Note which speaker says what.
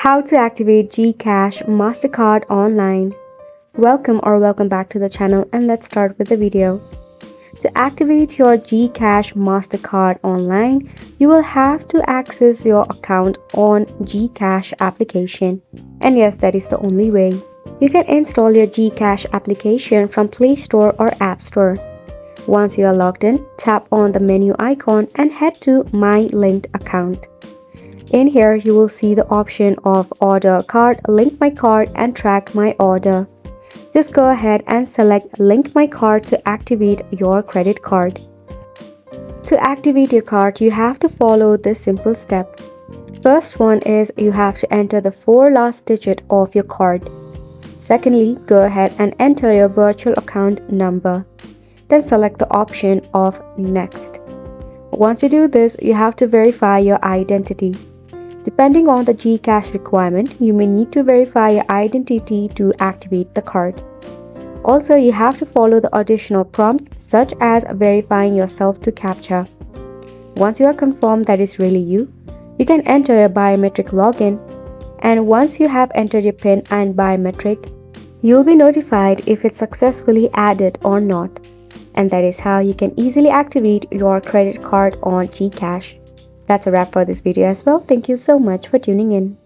Speaker 1: How to activate Gcash MasterCard online. Welcome back to the channel, and let's start with the video. To activate your Gcash MasterCard online, you will have to access your account on Gcash application. And yes, that is the only way. You can install your Gcash application from Play Store or App Store. Once you are logged in, tap on the menu icon and head to My Linked Account. In here, you will see the option of Order Card, Link My Card and Track My Order. Just go ahead and select Link My Card to activate your credit card. To activate your card, you have to follow this simple step. First one is you have to enter the 4 last digit of your card. Secondly, go ahead and enter your virtual account number. Then select the option of Next. Once you do this, you have to verify your identity. Depending on the Gcash requirement, you may need to verify your identity to activate the card. Also, you have to follow the additional prompt such as verifying yourself to CAPTCHA. Once you are confirmed that is really you, you can enter your biometric login, and once you have entered your PIN and biometric, you'll be notified if it's successfully added or not. And that is how you can easily activate your credit card on Gcash. That's a wrap for this video as well. Thank you so much for tuning in.